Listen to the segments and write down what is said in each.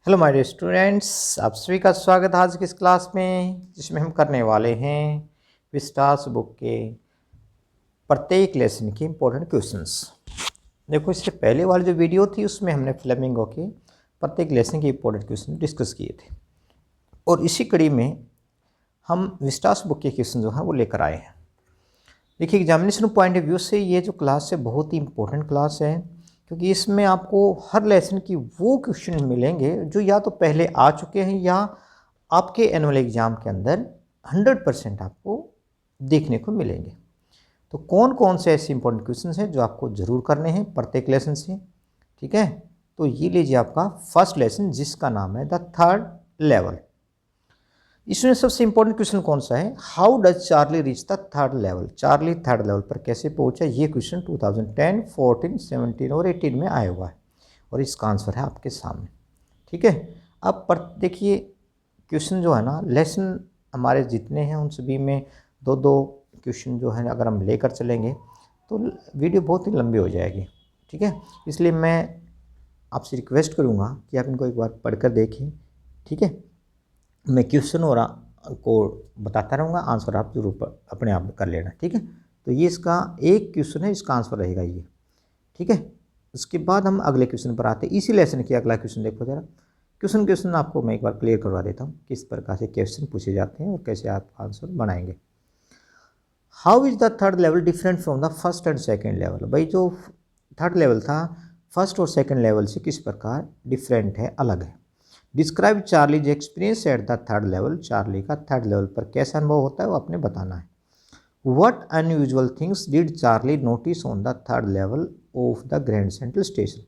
Hello my dear students, आप सभी का स्वागत है आज की इस क्लास में, जिसमें हम करने वाले हैं विस्टास बुक के प्रत्येक लेसन के इम्पोर्टेंट क्वेश्चंस। देखो, इससे पहले वाली जो वीडियो थी उसमें हमने फ्लेमिंगो के प्रत्येक लेसन के इम्पोर्टेंट क्वेश्चन डिस्कस किए थे, और इसी कड़ी में हम विस्टास बुक के क्वेश्चन जो हैं वो लेकर आए हैं। देखिए, एग्जामिनेशन पॉइंट ऑफ व्यू से ये जो क्लास है बहुत ही इंपॉर्टेंट क्लास है, क्योंकि इसमें आपको हर लेसन की वो क्वेश्चन मिलेंगे जो या तो पहले आ चुके हैं या आपके एनुअल एग्जाम के अंदर 100% आपको देखने को मिलेंगे। तो कौन कौन से ऐसे इंपॉर्टेंट क्वेश्चन हैं जो आपको ज़रूर करने हैं प्रत्येक लेसन से, ठीक है। तो ये लीजिए आपका फर्स्ट लेसन, जिसका नाम है द थर्ड लेवल। इसमें सबसे इंपॉर्टेंट क्वेश्चन कौन सा है? How does Charlie reach the third level? Charlie third level पर कैसे पहुंचा? ये क्वेश्चन 2010, 14, 17 और 18 में आया हुआ है, और इसका आंसर है आपके सामने, ठीक है। अब पर देखिए, क्वेश्चन जो है ना, लेसन हमारे जितने हैं उन सभी में दो दो क्वेश्चन जो है अगर हम लेकर चलेंगे तो वीडियो बहुत ही लंबी हो जाएगी, ठीक है। इसलिए मैं आपसे रिक्वेस्ट करूँगा कि आप इनको एक बार पढ़कर देखें, ठीक है। मैं क्वेश्चन और को बताता रहूँगा, आंसर आप जरूर अपने आप कर लेना, ठीक है। तो ये इसका एक क्वेश्चन है, इसका आंसर रहेगा ये, ठीक है। उसके बाद हम अगले क्वेश्चन पर आते हैं। इसी लेसन की अगला क्वेश्चन देखो जरा। क्वेश्चन आपको मैं एक बार क्लियर करवा देता हूँ किस प्रकार से क्वेश्चन पूछे जाते हैं और कैसे आप आंसर बनाएंगे। How is the third level different from the first and second level? भाई, जो थर्ड लेवल था फर्स्ट और सेकेंड लेवल से किस प्रकार डिफरेंट है, अलग है। Describe Charlie's experience at the third level? Charlie का थर्ड लेवल पर कैसा अनुभव होता है वो आपने बताना है। What unusual things did Charlie notice on the third level of the grand central station?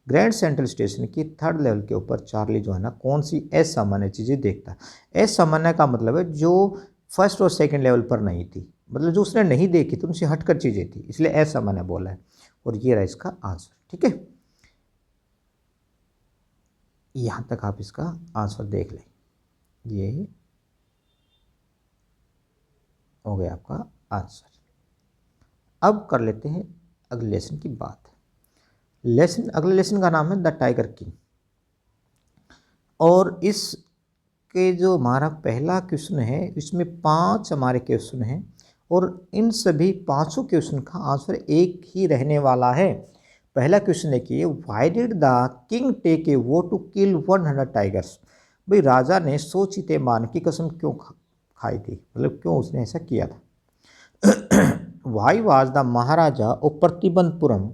Grand central station की थर्ड लेवल के ऊपर चार्ली जो है ना, कौन सी असामान्य चीज़ें देखता है? असामान्य का मतलब है जो फर्स्ट और सेकंड लेवल पर नहीं थी, मतलब जो उसने नहीं देखी थी, उनसे हटकर चीज़ें थी, इसलिए असामान्य बोला है, और ये रहा इसका आंसर, ठीक है। यहाँ तक आप इसका आंसर देख लें, ये हो गया आपका आंसर। अब कर लेते हैं अगले लेसन की बात। अगले लेसन का नाम है द टाइगर किंग, और इसके जो हमारा पहला क्वेश्चन है इसमें 5 हमारे क्वेश्चन हैं, और इन सभी 5 क्वेश्चन का आंसर एक ही रहने वाला है। पहला क्वेश्चन देखिए, why did the king take a vow to kill 100 tigers? भाई, राजा ने 100 चीते मारने की कसम क्यों खाई थी, मतलब क्यों उसने ऐसा किया था। Why was the Maharaja of Pratibandapuram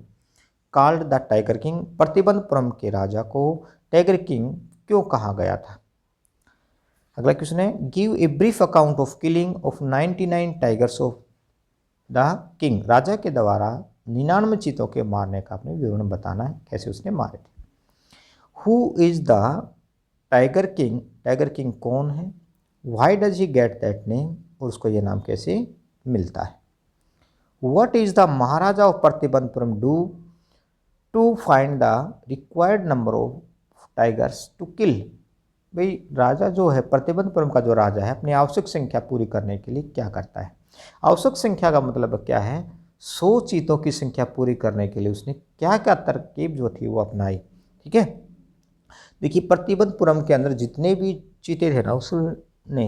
called the tiger king? Pratibandapuram के राजा को टाइगर किंग क्यों कहा गया था। अगला क्वेश्चन है, give a brief account of killing of 99 tigers of the king? राजा के द्वारा 99 चीतों के मारने का अपने विवरण बताना है, कैसे उसने मारे थे। Who is the tiger king? Tiger king कौन है? Why does he get that name? और उसको ये नाम कैसे मिलता है। What is the Maharaja of Pratibandhapuram do to find the required number of tigers to kill? भाई, राजा जो है प्रतिबंधपुरम का जो राजा है अपनी आवश्यक संख्या पूरी करने के लिए क्या करता है? आवश्यक संख्या का मतलब क्या है? 100 चीतों की संख्या पूरी करने के लिए उसने क्या क्या तरकीब जो थी वो अपनाई, ठीक है। देखिए, प्रतिबंधपुरम के अंदर जितने भी चीते थे ना, उसने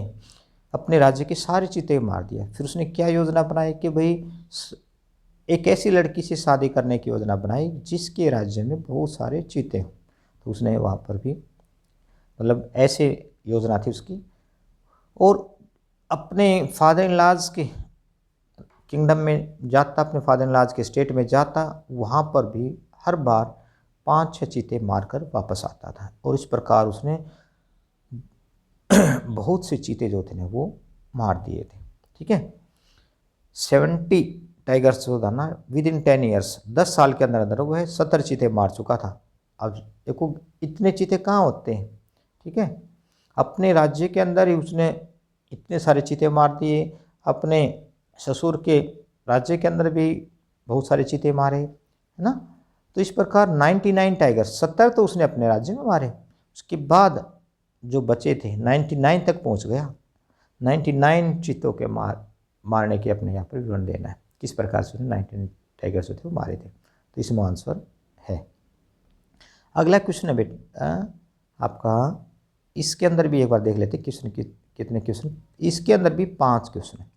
अपने राज्य के सारे चीते मार दिया। फिर उसने क्या योजना बनाई कि भाई एक ऐसी लड़की से शादी करने की योजना बनाई जिसके राज्य में बहुत सारे चीते हों। तो उसने वहाँ पर भी, मतलब ऐसे योजना थी उसकी, और अपने फादर इन लॉज के किंगडम में जाता, अपने फादर इन लॉज के स्टेट में जाता, वहाँ पर भी हर बार 5-6 चीते मारकर वापस आता था, और इस प्रकार उसने बहुत से चीते जो थे ना वो मार दिए थे, ठीक है। 70 टाइगर्स जो था ना, विद इन 10 ईयर्स, 10 साल के अंदर अंदर वह 70 चीते मार चुका था। अब देखो इतने चीते कहाँ होते हैं, ठीक है। अपने राज्य के अंदर ही उसने इतने सारे चीते मार दिए, अपने ससुर के राज्य के अंदर भी बहुत सारे चीते मारे, है ना। तो इस प्रकार 99 टाइगर्स, 70 तो उसने अपने राज्य में मारे, उसके बाद जो बचे थे 99 तक पहुंच गया। 99 चीतों के मारने के अपने यहाँ पर विवरण देना है, किस प्रकार से उसने 99 टाइगर्स जो थे वो मारे थे। तो इसमें आंसर है। अगला क्वेश्चन है बेटा, आपका इसके अंदर भी एक बार देख लेते क्वेश्चन कितने क्वेश्चन, इसके अंदर भी 5 क्वेश्चन है।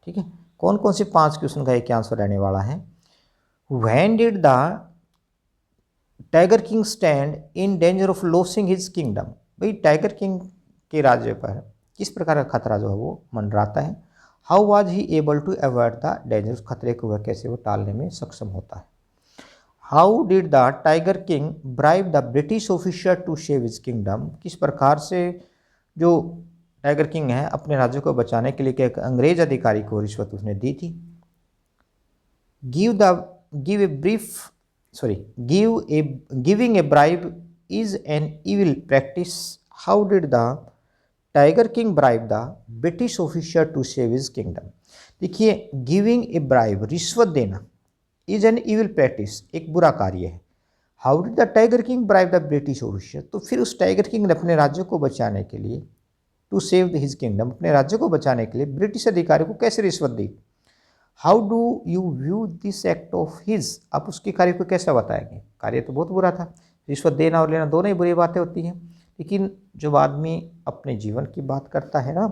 ठीक है, कौन कौन से 5 क्वेश्चन का एक आंसर रहने वाला है। When did the tiger king stand in danger of losing his kingdom, भाई टाइगर किंग के राज्य पर किस प्रकार का खतरा जो है वो मंडराता है। How was he able to avoid the danger, खतरे को वह कैसे वो टालने में सक्षम होता है। How did the tiger king bribe the British officer to save his kingdom, किस प्रकार से जो टाइगर किंग है अपने राज्य को बचाने के लिए एक अंग्रेज अधिकारी को रिश्वत उसने दी थी। Give a brief sorry giving a bribe is an evil practice, how did the tiger king bribe the British officer to save his kingdom. देखिए, गिविंग ए ब्राइब, रिश्वत देना, इज एन इविल प्रैक्टिस, एक बुरा कार्य है। How did the tiger king bribe the British officer, तो फिर उस टाइगर किंग ने अपने राज्य को बचाने के लिए, टू सेव हिज किंगडम, अपने राज्य को बचाने के लिए ब्रिटिश अधिकारी को कैसे रिश्वत दी। How do you view this act of his, आप उसके कार्य को कैसा बताएंगे। कार्य तो बहुत बुरा था, रिश्वत देना और लेना दोनों ही बुरी बातें होती हैं, लेकिन जब आदमी अपने जीवन की बात करता है ना,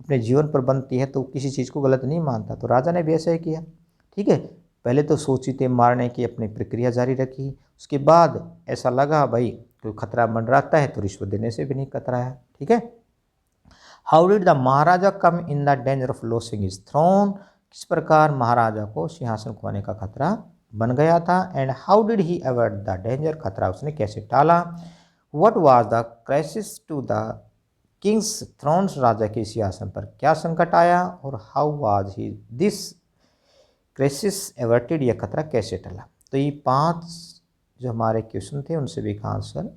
अपने जीवन पर बनती है तो किसी चीज़ को गलत नहीं मानता। तो राजा ने भी ऐसा ही किया। ठीक है, पहले तो सोचीते मारने की अपनी प्रक्रिया जारी रखी, उसके बाद ऐसा लगा भाई कोई खतरा मंडराता है तो रिश्वत देने से भी नहीं कतरा है। ठीक है, how did the maharaja come in the danger of losing his throne, किस प्रकार महाराजा को सिंहासन खोने का खतरा बन गया था। And how did he avoid the danger, खतरा उसने कैसे टाला। What was the crisis to the king's throne, राजा के सिंहासन पर क्या संकट आया, और how was he this crisis averted, यह खतरा कैसे टला। तो ये 5 जो हमारे क्वेश्चन थे उन सभी का आंसर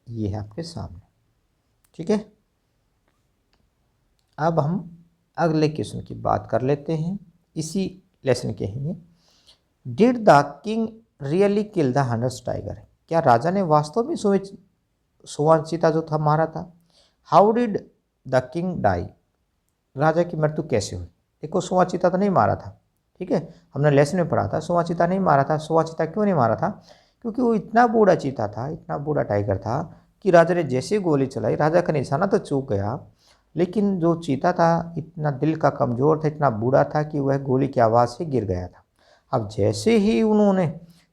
ये है आपके सामने। ठीक है, अब हम अगले क्वेश्चन की बात कर लेते हैं, इसी लेसन के ही। Did the king really kill the 100 tiger, क्या राजा ने वास्तव में 100 चीता जो था मारा था। How did the king die, राजा की मृत्यु कैसे हुई। देखो 100 चीता तो नहीं मारा था, ठीक है, हमने लेसन में पढ़ा था 100 चीता नहीं मारा था। 100 चीता क्यों नहीं मारा था, क्योंकि वो इतना बूढ़ा चीता था, इतना बूढ़ा टाइगर था कि राजा ने जैसे गोली चलाई, राजा का निशाना तो चूक गया, लेकिन जो चीता था इतना दिल का कमज़ोर था, इतना बूढ़ा था कि वह गोली की आवाज़ से गिर गया था। अब जैसे ही उन्होंने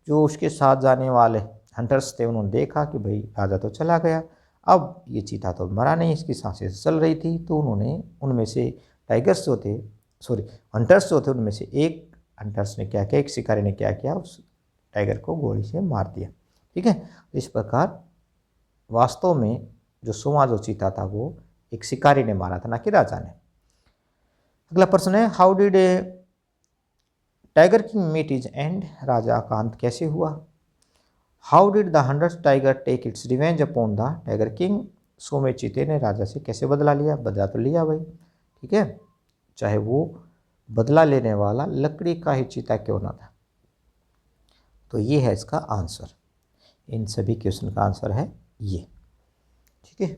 जो उसके साथ जाने वाले हंटर्स थे उन्होंने देखा कि भाई राजा तो चला गया, अब ये चीता तो मरा नहीं, इसकी सांसें चल रही थी, तो उन्होंने उनमें से टाइगर्स जो थे हंटर्स जो थे उनमें से एक हंटर्स ने क्या किया, एक शिकारी ने क्या किया, उस टाइगर को गोली से मार दिया। ठीक है, इस प्रकार वास्तव में जो 100वां जो चीता था वो एक शिकारी ने मारा था, ना कि राजा ने। अगला प्रश्न है, how did tiger king meet its end, राजा का अंत कैसे हुआ। How did the 100 tiger take its revenge upon the tiger king, 100वें चीते ने राजा से कैसे बदला लिया, बदला तो लिया भाई, ठीक है, चाहे वो बदला लेने वाला लकड़ी का ही चीता क्यों ना था। तो ये है इसका आंसर, इन सभी क्वेश्चन का आंसर है ये। ठीक है,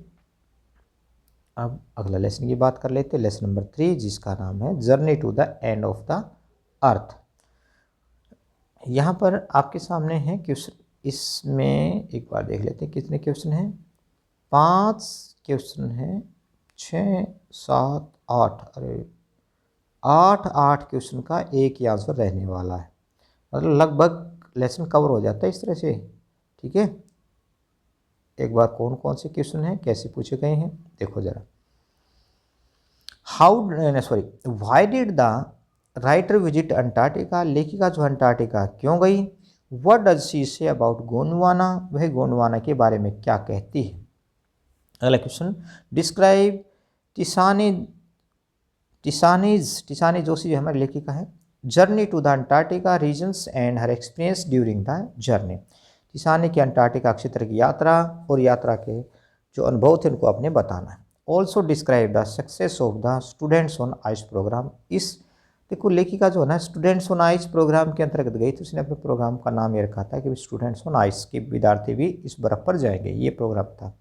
अब अगला लेसन की बात कर लेते हैं, लेसन नंबर 3, जिसका नाम है journey to the end of the earth. यहाँ पर आपके सामने है क्वेश्चन, इसमें एक बार देख लेते हैं कितने क्वेश्चन हैं। 5 क्वेश्चन हैं, 6, 7, 8, अरे 8 क्वेश्चन का एक ही आंसर रहने वाला है, मतलब लगभग लेसन कवर हो जाता है इस तरह से। ठीक है, एक बार कौन कौन से क्वेश्चन हैं, कैसे पूछे गए हैं, देखो जरा। Why did the writer visit Antarctica, लेखिका जो अंटार्कटिका क्यों गई। What does she say about Gondwana, वह गोंडवाना के बारे में क्या कहती है। अगला क्वेश्चन, डिस्क्राइब टिसानी जोशी जो हमारी लेखिका है, journey to the Antarctica regions and her experience during the journey. Tishani की अंटार्कटिका क्षेत्र की यात्रा और यात्रा के जो अनुभव थे उनको आपने बताना है। Also describe the success of the students on ice program, इस देखो लेखिका जो है ना स्टूडेंट्स ऑन आइस प्रोग्राम के अंतर्गत गई, तो उसने अपने प्रोग्राम का नाम ये रखा था कि स्टूडेंट्स ऑन आइस, के विद्यार्थी भी इस बर्फ पर जाएंगे, ये प्रोग्राम था।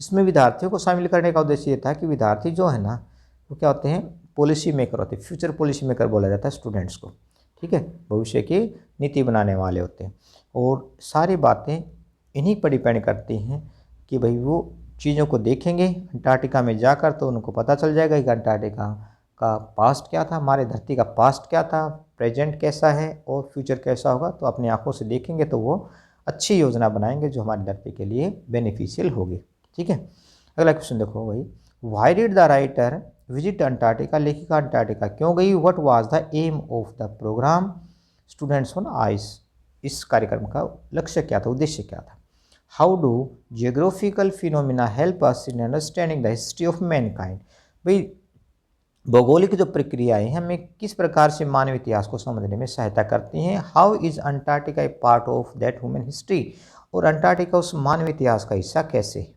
इसमें विद्यार्थियों को शामिल करने का उद्देश्य ये था कि विद्यार्थी जो है ना वो क्या होते हैं, पॉलिसी मेकर होते हैं, फ्यूचर पॉलिसी मेकर बोला जाता है स्टूडेंट्स को। ठीक है, भविष्य की नीति बनाने वाले होते हैं, और सारी बातें इन्हीं पर डिपेंड करती हैं कि भाई वो चीज़ों को देखेंगे अंटार्कटिका में जाकर, तो उनको पता चल जाएगा कि अंटार्कटिका का पास्ट क्या था, हमारे धरती का पास्ट क्या था, प्रेजेंट कैसा है और फ्यूचर कैसा होगा। तो अपनी आंखों से देखेंगे तो वो अच्छी योजना बनाएंगे जो हमारी धरती के लिए बेनिफिशियल होगी। ठीक है, अगला क्वेश्चन देखो भाई, why did the writer visit Antarctica, लेखिका अंटार्कटिका क्यों गई, what was the aim of the program students on ice, इस कार्यक्रम का लक्ष्य क्या था, उद्देश्य क्या था। How do geographical phenomena help us in understanding the history of mankind, भाई भौगोलिक जो प्रक्रियाएं हैं हमें किस प्रकार से मानव इतिहास को समझने में सहायता करती हैं। How is Antarctica a part of that human history, और अंटार्कटिका उस मानव इतिहास का हिस्सा कैसे।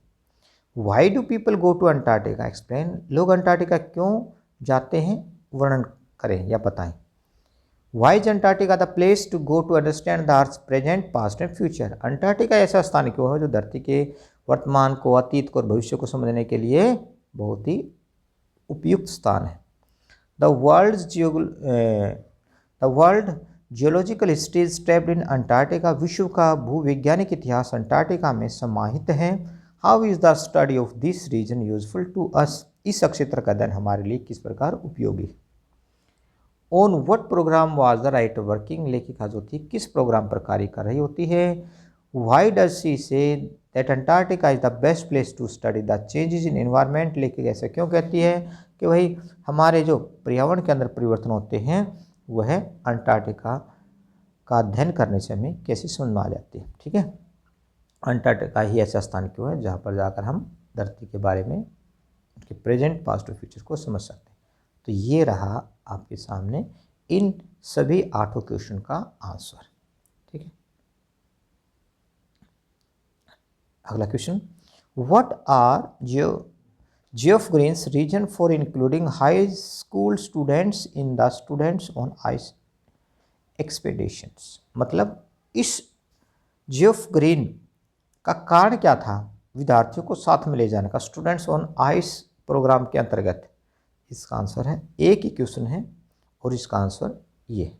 Why do people go to Antarctica, explain, लोग अंटार्कटिका क्यों जाते हैं, वर्णन करें या बताएं। Why is Antarctica the place to go to understand the earth present past and future, Antarctica ऐसा स्थान क्यों है जो धरती के वर्तमान को, अतीत को और भविष्य को समझने के लिए बहुत ही उपयुक्त स्थान है। The world geological history is trapped in Antarctica, विश्व का भूवैज्ञानिक इतिहास अंटार्कटिका में समाहित है। How is the study of this region useful to us, इस क्षेत्र का अध्ययन हमारे लिए किस प्रकार उपयोगी। On what program was the writer working, लेखिका जो थी किस प्रोग्राम पर कार्य कर रही होती है। Why does she say that Antarctica is the best place to study the changes in environment, लेखिका ऐसे क्यों कहती है कि भाई हमारे जो पर्यावरण के अंदर परिवर्तन होते हैं वह अंटार्कटिका का अध्ययन करने से हमें कैसे समझ में आ जाती है। ठीक है, अंटार्कटिका ही ऐसा स्थान क्यों है जहाँ पर जाकर हम धरती के बारे में उनके प्रेजेंट पास्ट और फ्यूचर को समझ सकते हैं। तो ये रहा आपके सामने इन सभी 8 क्वेश्चन का आंसर। ठीक है, अगला question, what are JF Green's reason for including high school students in the students on ice expeditions, मतलब इस जेएफ ग्रीन का कारण क्या था विद्यार्थियों को साथ में ले जाने का स्टूडेंट्स ऑन आइस प्रोग्राम के अंतर्गत। इसका आंसर है, एक ही क्वेश्चन है और इसका आंसर ये।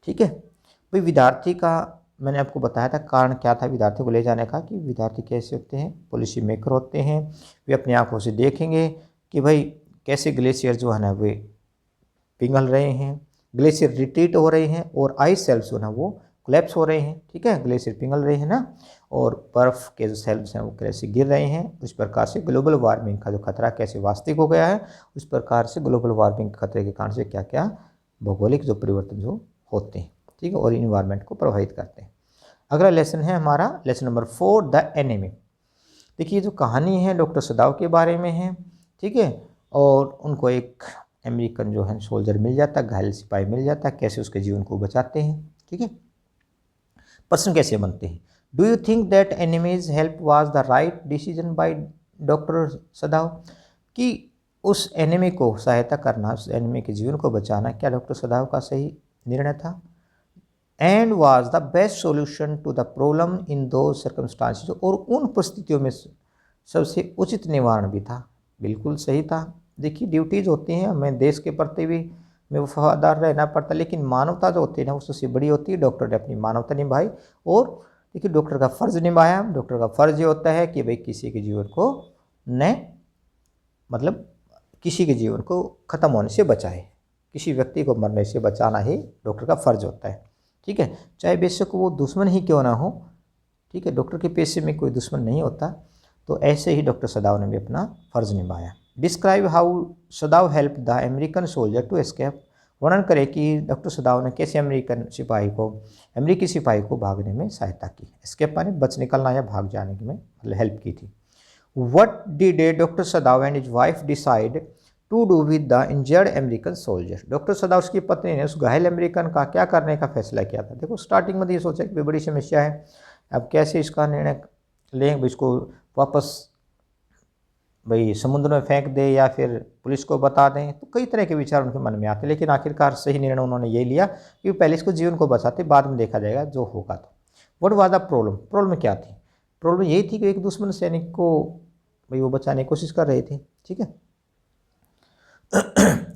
ठीक है भाई, विद्यार्थी का मैंने आपको बताया था कारण क्या था विद्यार्थियों को ले जाने का, कि विद्यार्थी कैसे होते हैं, पॉलिसी मेकर होते हैं, वे अपनी आंखों से देखेंगे कि भाई कैसे ग्लेशियर जो है ना वे पिघल रहे हैं, ग्लेशियर रिट्रीट हो रहे हैं और आइस शेल्फ्स जो है वो कोलैप्स हो रहे हैं। ठीक है, ग्लेशियर पिघल रहे हैं ना, और बर्फ़ के जो शेल्फ्स हैं वो कैसे गिर रहे हैं, उस प्रकार से ग्लोबल वार्मिंग का जो खतरा कैसे वास्तविक हो गया है, उस प्रकार से ग्लोबल वार्मिंग के खतरे के कारण से क्या क्या भौगोलिक जो परिवर्तन जो होते हैं। ठीक है, और इन्वायरमेंट को प्रभावित करते हैं। अगला लेसन है हमारा लेसन नंबर 4, द एनिमी। देखिए जो कहानी है डॉक्टर सदाव के बारे में है। ठीक है, और उनको एक अमेरिकन जो है सोल्जर मिल जाता, घायल सिपाही मिल जाता, कैसे उसके जीवन को बचाते हैं। ठीक है, पर्सन कैसे बनते हैं। Do you think that enemies help was the right decision by doctor सदाव, कि उस एनिमी को सहायता करना, उस एनिमी के जीवन को बचाना क्या डॉक्टर सदाव का सही निर्णय था। And was the best solution to the problem in those circumstances, और उन परिस्थितियों में सबसे उचित निवारण भी था, बिल्कुल सही था। देखिए ड्यूटीज़ होती हैं, हमें देश के प्रति भी में वफादार रहना पड़ता, लेकिन मानवता जो होती है ना वो सबसे बड़ी होती है। डॉक्टर ने अपनी मानवता निभाई और देखिए डॉक्टर का फ़र्ज़ निभाया। डॉक्टर का फ़र्ज़ ये होता है कि भाई किसी के जीवन को न मतलब किसी के जीवन को ख़त्म होने से बचाए, किसी व्यक्ति को मरने से बचाना ही डॉक्टर का फ़र्ज़ होता है। ठीक है, चाहे बेशक वो दुश्मन ही क्यों ना हो। ठीक है, डॉक्टर के पेशे में कोई दुश्मन नहीं होता। तो ऐसे ही डॉक्टर सदाव ने भी अपना फ़र्ज़ निभाया। Describe how Sadao help the American soldier to escape, वर्णन करें कि डॉक्टर सदाव ने कैसे अमेरिकी सिपाही को भागने में सहायता की। एस्केप माने बच निकलना या भाग जाने में मतलब हेल्प की थी। What did doctor Sadao and his wife decide to do with the injured American soldier, doctor Sadao उसकी पत्नी ने उस घायल अमेरिकन का क्या करने का फैसला किया था। देखो स्टार्टिंग में ये सोचा कि बड़ी समस्या है, अब कैसे इसका निर्णय लें, इसको वापस भाई समुद्र में फेंक दे या फिर पुलिस को बता दें, तो कई तरह के विचार उनके मन में आते, लेकिन आखिरकार सही निर्णय उन्होंने ये लिया कि पहले इसको जीवन को बचाते, बाद में देखा जाएगा जो होगा। तो व्हाट वाज द प्रॉब्लम क्या थी। प्रॉब्लम यही थी कि एक दुश्मन सैनिक को भाई वो बचाने की कोशिश कर रहे थे। ठीक है,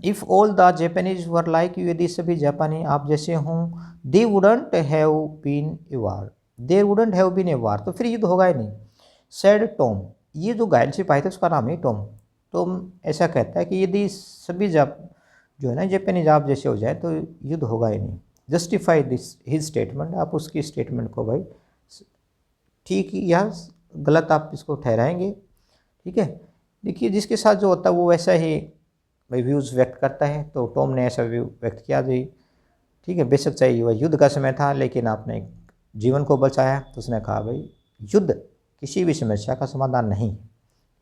if all the Japanese were like you, यदि सभी जापानी आप जैसे हों, they wouldn't have been a war, there wouldn't have been a war, तो फिर युद्ध होगा ही नहीं। सैड टॉम, ये जो घायल सिपाही था उसका नाम है टॉम। टॉम ऐसा कहता है कि यदि सभी जो है ना जापानीज आप जैसे हो जाए तो युद्ध होगा ही नहीं। जस्टिफाई दिस हिज स्टेटमेंट, आप उसकी स्टेटमेंट को भाई ठीक या गलत आप इसको ठहराएंगे। ठीक है, देखिए जिसके साथ जो होता है वो वैसा ही भाई व्यूज़ व्यक्त करता है। तो टॉम ने ऐसा व्यू व्यक्त किया जी, ठीक है, बेशक चाहिए वह युद्ध का समय था लेकिन आपने जीवन को बचाया। तो उसने कहा भाई युद्ध किसी भी समस्या का समाधान नहीं है।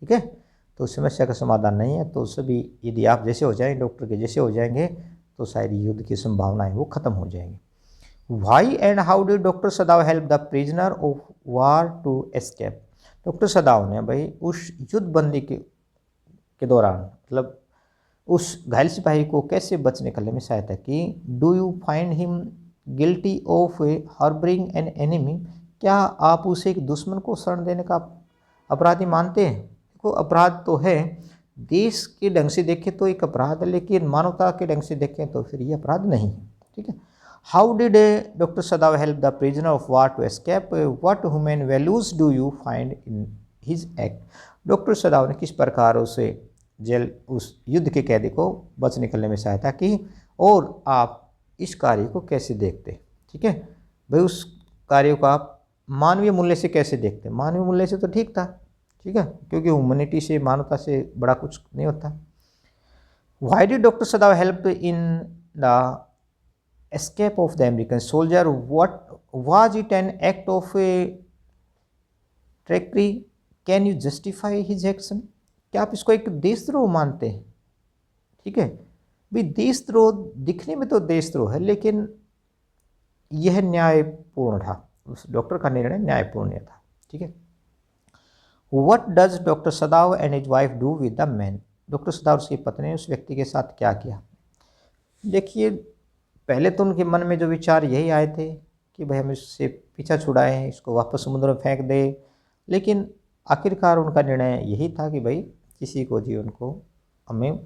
ठीक है, तो समस्या का समाधान नहीं है, तो सभी यदि आप जैसे हो जाएंगे, डॉक्टर के जैसे हो जाएंगे, तो शायद युद्ध की संभावनाएं वो खत्म हो जाएंगी। Why and how did doctor Sadao help the prisoner of war to escape. Doctor Sadao ने भाई उस युद्धबंदी के दौरान मतलब उस घायल सिपाही को कैसे बच निकलने में सहायता की। Do you find him guilty of harbouring an enemy. क्या आप उसे एक दुश्मन को शरण देने का अपराधी मानते हैं। देखो अपराध तो है, देश के ढंग से देखें तो एक अपराध है, लेकिन मानवता के ढंग से देखें तो फिर ये अपराध नहीं है। ठीक है, how did doctor Sadao help the prisoner of war to escape, what human values do you find in his act. Doctor Sadao ने किस प्रकार उसे जेल उस युद्ध के कैदी को बच निकलने में सहायता की, और आप इस कार्य को कैसे देखते। ठीक है भाई, उस कार्य को आप मानवीय मूल्य से कैसे देखते। मानवीय मूल्य से तो ठीक था, ठीक है, क्योंकि ह्यूमैनिटी से, मानवता से बड़ा कुछ नहीं होता। Why did doctor Sadao help in the escape of the American soldier, what was it an act of trickery, can you justify his action। क्या आप इसको एक देशद्रोह मानते हैं। ठीक है भाई, देशद्रोह दिखने में तो देशद्रोह है, लेकिन यह न्यायपूर्ण था, उस डॉक्टर का निर्णय न्यायपूर्ण था। ठीक है, what does doctor Sadao and his wife do with the man. Doctor Sadao उसकी पत्नी ने उस व्यक्ति के साथ क्या किया। देखिए पहले तो उनके मन में जो विचार यही आए थे कि भाई हम इससे पीछा छुड़ाएं, इसको वापस समुद्र में फेंक दें, लेकिन आखिरकार उनका निर्णय यही था कि भाई किसी को जीवन को हमें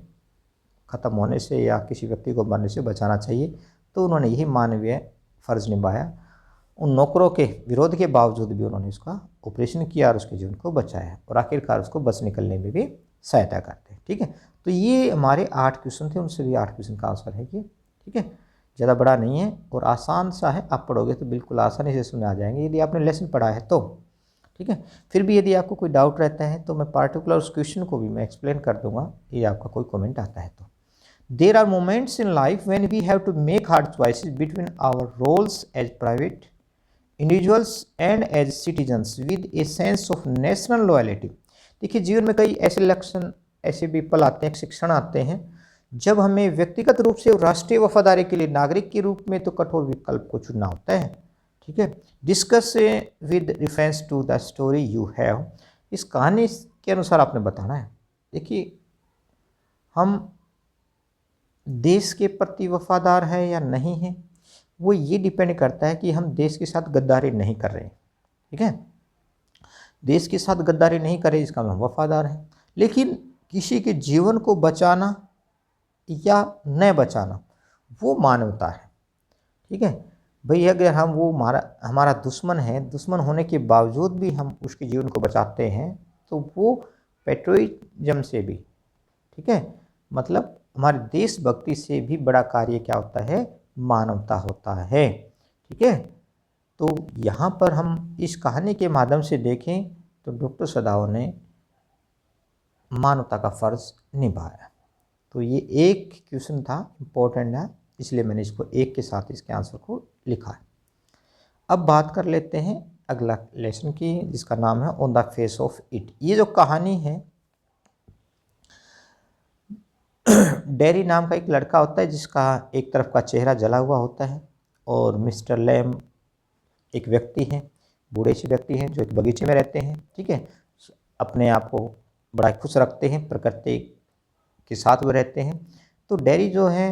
ख़त्म होने से या किसी व्यक्ति को मरने से बचाना चाहिए। तो उन्होंने यही मानवीय फ़र्ज निभाया। उन नौकरों के विरोध के बावजूद भी उन्होंने उसका ऑपरेशन किया और उसके जीवन को बचाया, और आखिरकार उसको बच निकलने में भी सहायता करते हैं। ठीक है, तो ये हमारे 8 क्वेश्चन थे, उनसे भी 8 क्वेश्चन का आंसर है ये। ठीक है, ज़्यादा बड़ा नहीं है और आसान सा है, आप पढ़ोगे तो बिल्कुल आसानी से समझ आ जाएंगे यदि आपने लेसन पढ़ा है तो। ठीक है, फिर भी यदि आपको कोई डाउट रहता है तो मैं पार्टिकुलर उस क्वेश्चन को भी मैं एक्सप्लेन कर दूंगा, ये आपका कोई कमेंट आता है तो। There are moments in life when we have to make hard choices between our roles as private individuals and as citizens with a sense of national loyalty. देखिए जीवन में कई ऐसे लक्षण, ऐसे भी पल आते हैं, शिक्षण आते हैं जब हमें व्यक्तिगत रूप से राष्ट्रीय वफादारी के लिए नागरिक के रूप में तो कठोर विकल्प को चुनना होता है। ठीक है, discuss with reference to the story you have. इस कहानी के अनुसार आपने बताना है। देखिए हम देश के प्रति वफादार हैं या नहीं हैं, वो ये डिपेंड करता है कि हम देश के साथ गद्दारी नहीं कर रहे हैं। ठीक है, देश के साथ गद्दारी नहीं कर रहे इसका हम वफादार हैं। लेकिन किसी के जीवन को बचाना या न बचाना वो मानवता है। ठीक है भाई, अगर हम वो हमारा दुश्मन है, दुश्मन होने के बावजूद भी हम उसके जीवन को बचाते हैं तो वो पेट्रियटिज्म से भी, ठीक है, मतलब हमारे देशभक्ति से भी बड़ा कार्य क्या होता है, मानवता होता है। ठीक है, तो यहाँ पर हम इस कहानी के माध्यम से देखें तो डॉक्टर सदाव ने मानवता का फ़र्ज निभाया। तो ये एक क्वेश्चन था, इम्पोर्टेंट है, इसलिए मैंने इसको एक के साथ इसके आंसर को लिखा है। अब बात कर लेते हैं अगला लेसन की, जिसका नाम है on the face of it. ये जो कहानी है, डेरी नाम का एक लड़का होता है जिसका एक तरफ का चेहरा जला हुआ होता है, और मिस्टर लैम एक व्यक्ति हैं, बूढ़े से व्यक्ति हैं जो एक बगीचे में रहते हैं। ठीक है, अपने आप को बड़ा खुश रखते हैं, प्रकृति के साथ वो रहते हैं। तो डेरी जो है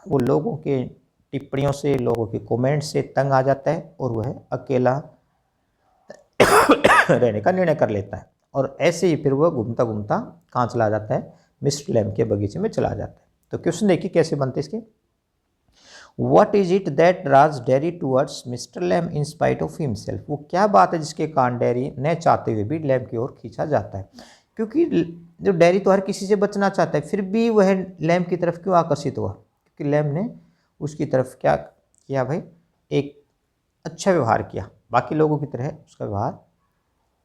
वो लोगों के टिप्पणियों से, लोगों के कमेंट से तंग आ जाता है और वह अकेला रहने का निर्णय कर लेता है, और ऐसे ही फिर वह घूमता घूमता कहाँ चला जाता है, मिस्टर लैम के बगीचे में चला जाता है। तो क्वेश्चन देखिए कैसे बनते इसके। What is it that draws Derry towards mister Lamb in spite of himself, वो क्या बात है जिसके कारण डैरी न चाहते हुए भी लैम की ओर खींचा जाता है। क्योंकि जो डैरी तो हर किसी से बचना चाहता है, फिर भी वह लैम की तरफ क्यों आकर्षित हुआ, क्योंकि लैम ने उसकी तरफ क्या किया भाई, एक अच्छा व्यवहार किया, बाकी लोगों की तरह उसका व्यवहार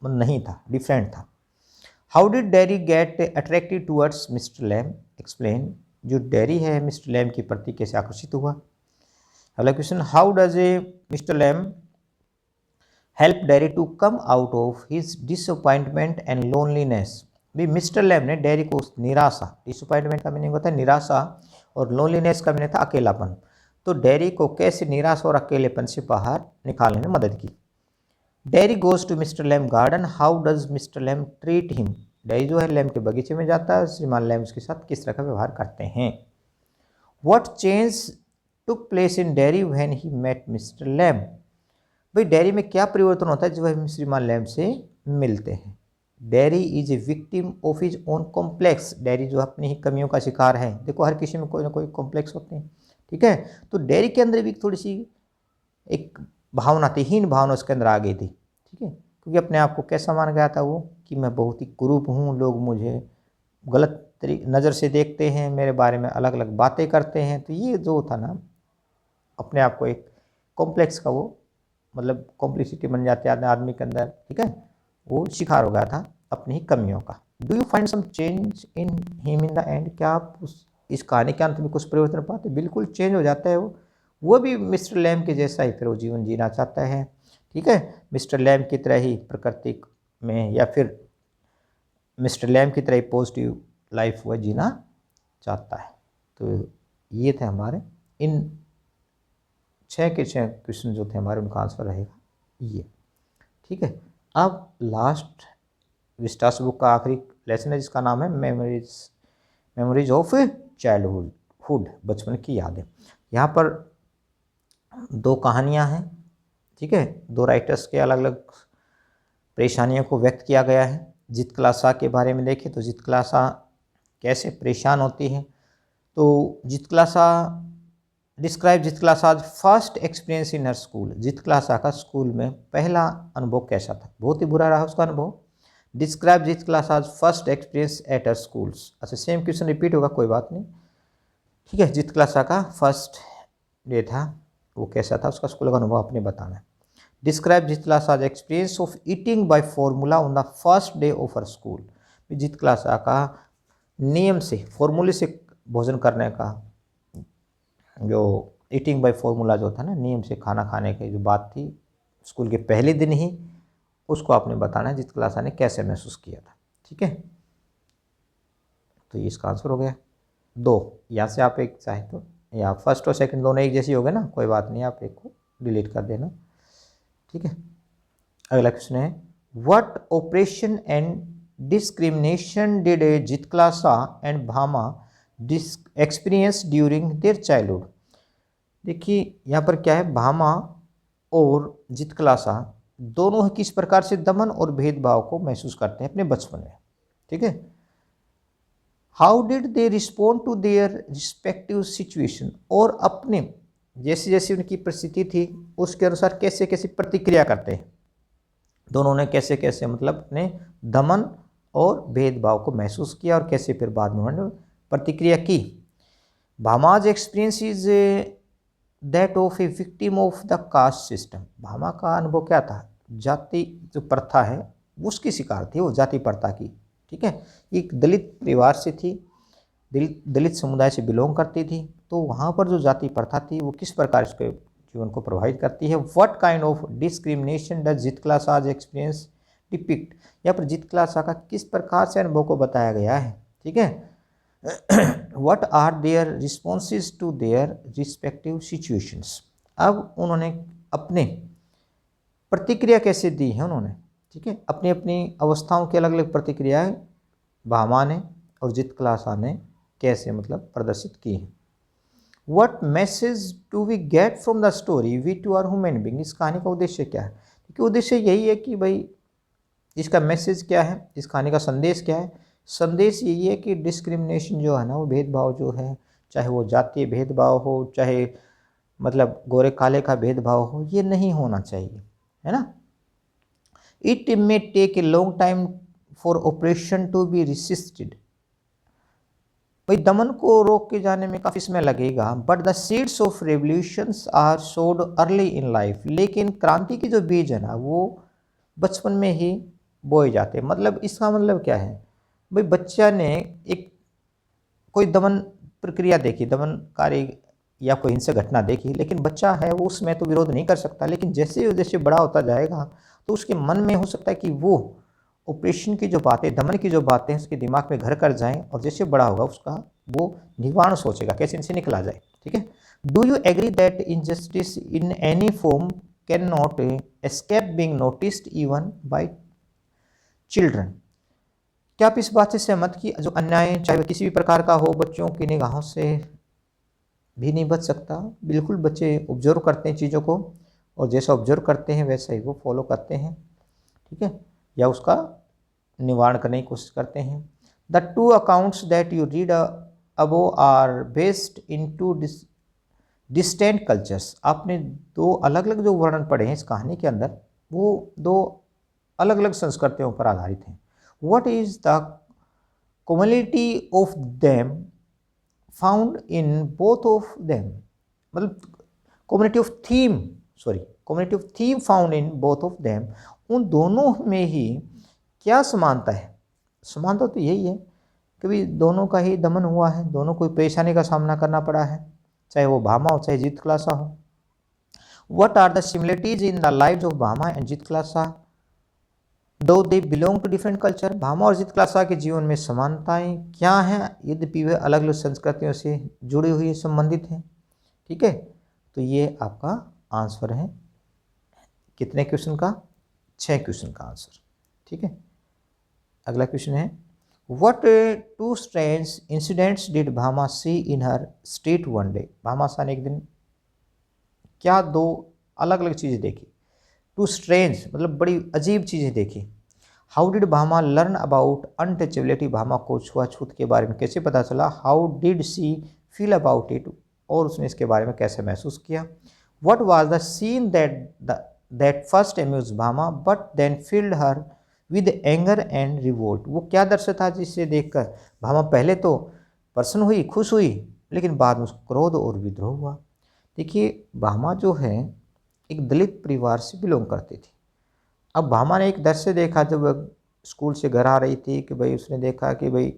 नहीं था, डिफरेंट था। How did Derry get attracted towards mister Lamb, explain, जो डैरी है मिस्टर लैम के प्रति कैसे आकर्षित हुआ। अगला question, how does a mister Lamb help Derry to come out of his disappointment and loneliness, भी मिस्टर लैम ने डैरी को उस निराशा, डिसअपॉइंटमेंट का मीनिंग होता है निराशा और लोनलीनेस का मीनिंग था अकेलापन, तो डैरी को कैसे निराशा और अकेलेपन से बाहर निकालने में मदद की। Derry goes to mister Lamb garden, how does mister Lamb treat him, Derry जो है लैम के बगीचे में जाता है, श्रीमान लैम उसके साथ किस तरह का व्यवहार करते हैं। What change took place in Derry when he met mister Lamb, भाई डैरी में क्या परिवर्तन होता है जब वह श्रीमान लैम से मिलते हैं। Dairy is a victim of his own complex, dairy जो अपनी ही कमियों का शिकार है, देखो हर किसी में कोई ना कोई कॉम्प्लेक्स होते हैं, ठीक है, तो डैरी के अंदर भी थोड़ी सी एक भावना थी, हीन भावना उसके अंदर आ गई थी, ठीक है, क्योंकि अपने आप को कैसा मान गया था वो कि मैं बहुत ही कुरूप हूँ, लोग मुझे गलत नज़र से देखते हैं, मेरे बारे में अलग अलग बातें करते हैं, तो ये जो था ना अपने आप को एक कॉम्प्लेक्स का वो मतलब कॉम्प्लिसिटी बन जाती है आदमी के अंदर, ठीक है, वो शिकार हो गया था अपनी ही कमियों का। Do you find some change in him in the end, क्या आप इस कहानी के अंत में कुछ परिवर्तन पाते, बिल्कुल चेंज हो जाता है वो भी मिस्टर लैम के जैसा ही फिर वो जीवन जीना चाहता है, ठीक है, मिस्टर लैम की तरह ही प्रकृति में या फिर मिस्टर लैम की तरह ही पॉजिटिव लाइफ वह जीना चाहता है। तो ये थे हमारे इन 6 के 6 क्वेश्चन जो थे हमारे, उनका आंसर रहेगा ये, ठीक है। अब लास्ट विस्टास बुक का आखिरी लेसन है जिसका नाम है मेमोरीज ऑफ चाइल्डहुड, बचपन की यादें। यहाँ पर 2 कहानियाँ हैं, ठीक है, 2 राइटर्स के अलग अलग परेशानियों को व्यक्त किया गया है। जितकलासा के बारे में देखें तो जितकलासा कैसे परेशान होती है, तो Zitkala Sa describe Zitkala Sa's first experience in her school, Zitkala Sa का स्कूल में पहला अनुभव कैसा था, बहुत ही बुरा रहा उसका अनुभव। Describe Zitkala Sa's first experience at her schools, अच्छा सेम क्वेश्चन रिपीट होगा, कोई बात नहीं, ठीक है। जितकलासा का फर्स्ट डे था वो कैसा था, उसका स्कूल का अनुभव आपने बताना है। Describe Zitkala Sa's experience of eating by formula on the first day of her school, Zitkala Sa का नियम से फॉर्मूले से भोजन करने का, जो ईटिंग बाय फॉर्मूला जो था ना, नियम से खाना खाने की जो बात थी स्कूल के पहले दिन ही, उसको आपने बताना है जितकलासा ने कैसे महसूस किया था, ठीक है। तो ये इसका आंसर हो गया 2, यहाँ से आप एक चाहे तो या फर्स्ट और सेकंड दोनों एक जैसी हो गए ना, कोई बात नहीं, आप एक को डिलीट कर देना, ठीक है। अगला क्वेश्चन है, what oppression and discrimination did Zitkala Sa and Bama experience during their childhood, देखिए यहाँ पर क्या है, भामा और जितकलासा दोनों किस प्रकार से दमन और भेदभाव को महसूस करते हैं अपने बचपन में, ठीक है। How did they respond to their respective situation, और अपने जैसी जैसी उनकी परिस्थिति थी उसके अनुसार कैसे कैसे प्रतिक्रिया करते हैं, दोनों ने कैसे कैसे मतलब अपने दमन और भेदभाव को महसूस किया और कैसे फिर बाद में उन्होंने प्रतिक्रिया की। Bama's experience is that of a victim of the caste system, Bama का अनुभव क्या था, जाति जो प्रथा है उसकी शिकार थी, वो जाति प्रथा की, ठीक है, एक दलित परिवार से थी, दलित समुदाय से बिलोंग करती थी, तो वहाँ पर जो जाति प्रथा थी वो किस प्रकार उसके जीवन को प्रभावित करती है। What kind of discrimination does Zitkala Sa's experience depict, यहाँ पर जितकलासा का किस प्रकार से अनुभव को बताया गया है, ठीक है। What are their responses to their respective situations, अब उन्होंने अपने प्रतिक्रिया कैसे दी है उन्होंने, ठीक है, अपनी अपनी अवस्थाओं की अलग अलग प्रतिक्रियाएं भामा ने और जितकलासा ने कैसे मतलब प्रदर्शित की हैं। What message do we get from the story we too are human being, इस कहानी का उद्देश्य क्या है, क्योंकि उद्देश्य यही है कि भाई इसका मैसेज क्या है, इस कहानी का संदेश क्या है, संदेश यही है कि डिस्क्रिमिनेशन जो है ना, वो भेदभाव जो है, चाहे वो जातीय भेदभाव हो, चाहे मतलब गोरे काले का भेदभाव हो, ये नहीं होना चाहिए, है ना। It may take a long time for oppression to be resisted, भाई दमन को रोक के जाने में काफ़ी समय लगेगा। But the seeds of revolutions are sowed early in life, लेकिन क्रांति के जो बीज है ना वो बचपन में ही बोए जाते हैं। मतलब इसका मतलब क्या है, भाई बच्चा ने एक कोई दमन प्रक्रिया देखी, दमनकारी या कोई हिंसक घटना देखी, लेकिन बच्चा है वो उसमें तो विरोध नहीं कर सकता, लेकिन जैसे जैसे बड़ा होता जाएगा तो उसके मन में हो सकता है कि वो ऑपरेशन की जो बातें, दमन की जो बातें उसके दिमाग में घर कर जाएं, और जैसे बड़ा होगा उसका वो निवारण सोचेगा कैसे इनसे निकला जाए। ठीक है। Do you agree that injustice in any form can not escape being noticed even by children, क्या आप इस बात से सहमत कि जो अन्याय चाहे वह किसी भी प्रकार का हो बच्चों की निगाहों से भी नहीं बच सकता। बिल्कुल, बच्चे ऑब्जर्व करते हैं चीज़ों को, और जैसा ऑब्जर्व करते हैं वैसा ही वो फॉलो करते हैं। ठीक है, या उसका निवारण करने की कोशिश करते हैं। The two accounts that you read above are based in two distant cultures, आपने दो अलग अलग जो वर्णन पढ़े हैं इस कहानी के अंदर वो दो अलग अलग संस्कृतियों पर आधारित हैं। What is the commonality of them found in both of them, मतलब community of theme found in both of them, उन दोनों में ही क्या समानता है। समानता तो यही है कि भाई दोनों का ही दमन हुआ है, दोनों को परेशानी का सामना करना पड़ा है, चाहे वो भामा हो चाहे जीतक्लासा हो। What are the similarities in the lives of Bhama and Zitkalasa though they belong to different culture, Bama और जीतक्लासा के जीवन में समानताएं क्या हैं, यद्यपि वे अलग अलग संस्कृतियों से जुड़ी हुई संबंधित हैं। ठीक है, तो ये आपका आंसर है कितने क्वेश्चन का, 6 क्वेश्चन का आंसर। ठीक है, अगला क्वेश्चन है what two strange incidents did Bama see in her street one day, Bhamashah ने एक दिन क्या दो अलग अलग चीज़ें देखी। टू स्ट्रेंज मतलब बड़ी अजीब चीज़ें देखी। How did Bama learn about untouchability, Bama को छुआछूत के बारे में कैसे पता चला। How did she feel about it, और उसने इसके बारे में कैसे महसूस किया। What was the scene that first amuse Bama but then filled her with anger and revolt, वो क्या दृश्य था जिसे देखकर भामा पहले तो प्रसन्न हुई, खुश हुई, लेकिन बाद में उसको क्रोध और विद्रोह हुआ। देखिए भामा जो है एक दलित परिवार से बिलोंग करती थी। अब भामा ने एक दृश्य देखा जब वह स्कूल से घर आ रही थी कि भाई उसने देखा कि भाई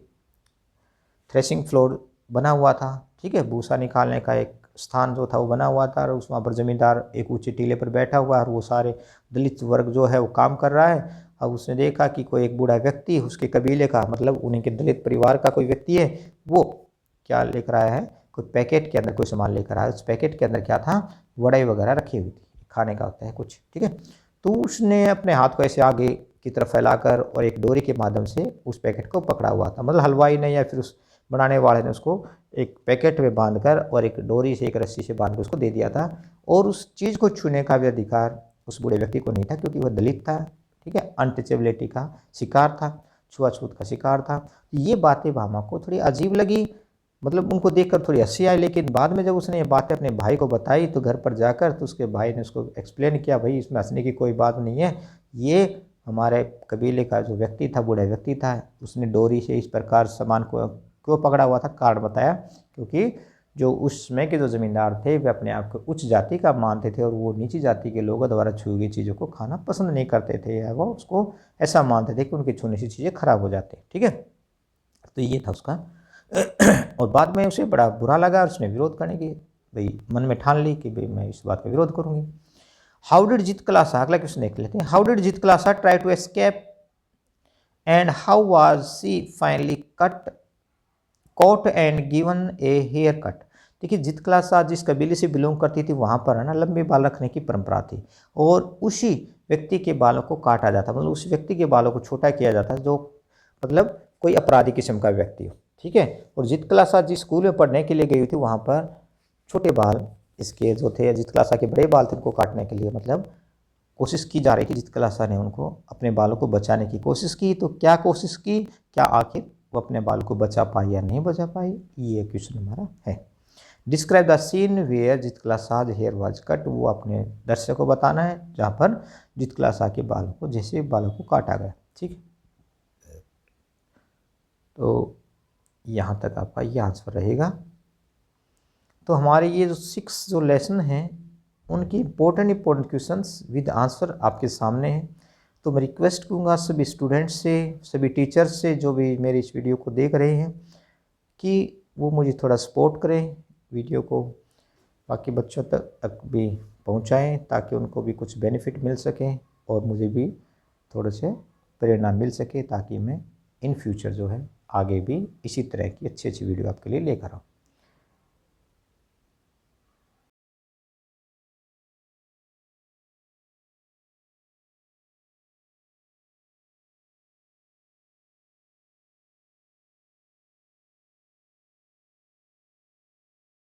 थ्रेशिंग फ्लोर बना हुआ था। ठीक है, भूसा निकालने का एक स्थान जो था वो बना हुआ था, और उस वहाँ पर ज़मींदार एक ऊंचे टीले पर बैठा हुआ है और वो सारे दलित वर्ग जो है वो काम कर रहा है। अब उसने देखा कि कोई एक बूढ़ा व्यक्ति उसके कबीले का, मतलब उनके दलित परिवार का कोई व्यक्ति है, वो क्या लेकर आया है, कोई पैकेट के अंदर कोई सामान लेकर आया। उस पैकेट के अंदर क्या था, वड़ाई वगैरह रखी हुई थी, खाने का होता है कुछ। ठीक है, तो उसने अपने हाथ को ऐसे आगे की तरफ फैलाकर और एक डोरी के माध्यम से उस पैकेट को पकड़ा हुआ था। मतलब हलवाई ने या फिर उस बनाने वाले ने उसको एक पैकेट में बांधकर और एक डोरी से, एक रस्सी से बांध कर उसको दे दिया था, और उस चीज़ को छूने का भी अधिकार उस बूढ़े व्यक्ति को नहीं था, क्योंकि वह दलित था। ठीक है, अनटचेबिलिटी का शिकार था, छुआछूत का शिकार था। ये बातें भामा को थोड़ी अजीब लगी, मतलब उनको देखकर थोड़ी हंसी आई, लेकिन बाद में जब उसने ये बातें अपने भाई को बताई तो घर पर जाकर तो उसके भाई ने उसको एक्सप्लेन किया, भाई इसमें हंसने की कोई बात नहीं है, ये हमारे कबीले का जो व्यक्ति था, बूढ़ा व्यक्ति था, उसने डोरी से इस प्रकार सामान को क्यों पकड़ा हुआ था, कारण बताया, क्योंकि जो उस समय के जो ज़मींदार थे वे अपने आप को उच्च जाति का मानते थे, और वो नीची जाति के लोगों द्वारा छुई गई चीज़ों को खाना पसंद नहीं करते थे, या वो उसको ऐसा मानते थे कि उनके छूने से चीज़ें खराब हो जाती। ठीक है, तो ये था उसका और बाद में उसे बड़ा बुरा लगा और उसने विरोध करने की भाई मन में ठान ली कि भाई मैं इस बात का विरोध करूंगी। हाउ डिड जीतक्लासा, अगला क्वेश्चन देख लेते हैं। How did Zitkala Sa try to escape and how was she finally caught and given a hair cut. देखिए जीतक्लासा जिस कबीले से बिलोंग करती थी वहाँ पर है ना लंबे बाल रखने की परंपरा थी, और उसी व्यक्ति के बालों को काटा जाता, मतलब उस व्यक्ति के बालों को छोटा किया जाता जो मतलब कोई अपराधी किस्म का व्यक्ति हो। ठीक है, और जीतक्लासा जिस स्कूल में पढ़ने के लिए गई थी वहाँ पर छोटे बाल इसके जो थे, जीतक्लासा के बड़े बाल थे, उनको काटने के लिए मतलब कोशिश की जा रही थी। जीतक्लासा ने उनको अपने बालों को बचाने की कोशिश की, तो क्या कोशिश की, क्या आखिर वो अपने बाल को बचा पाई या नहीं बचा पाई, ये क्वेश्चन हमारा है। डिस्क्राइब द सीन वेयर जित क्लासाज हेयर वाज कट, वो अपने दर्शक को बताना है जहाँ पर जित क्लासा के बालों को, जैसे बालों को काटा गया। ठीक है, तो यहाँ तक आपका ये आंसर रहेगा। तो हमारे ये जो 6 जो लेसन हैं उनकी इम्पोर्टेंट क्वेश्चंस विद आंसर आपके सामने हैं। तो मैं रिक्वेस्ट करूँगा सभी स्टूडेंट्स से, सभी टीचर्स से जो भी मेरी इस वीडियो को देख रहे हैं कि वो मुझे थोड़ा सपोर्ट करें, वीडियो को बाकी बच्चों तक भी पहुंचाएं ताकि उनको भी कुछ बेनिफिट मिल सकें और मुझे भी थोड़े से प्रेरणा मिल सके, ताकि मैं इन फ्यूचर जो है आगे भी इसी तरह की अच्छी अच्छी वीडियो आपके लिए लेकर आऊँ।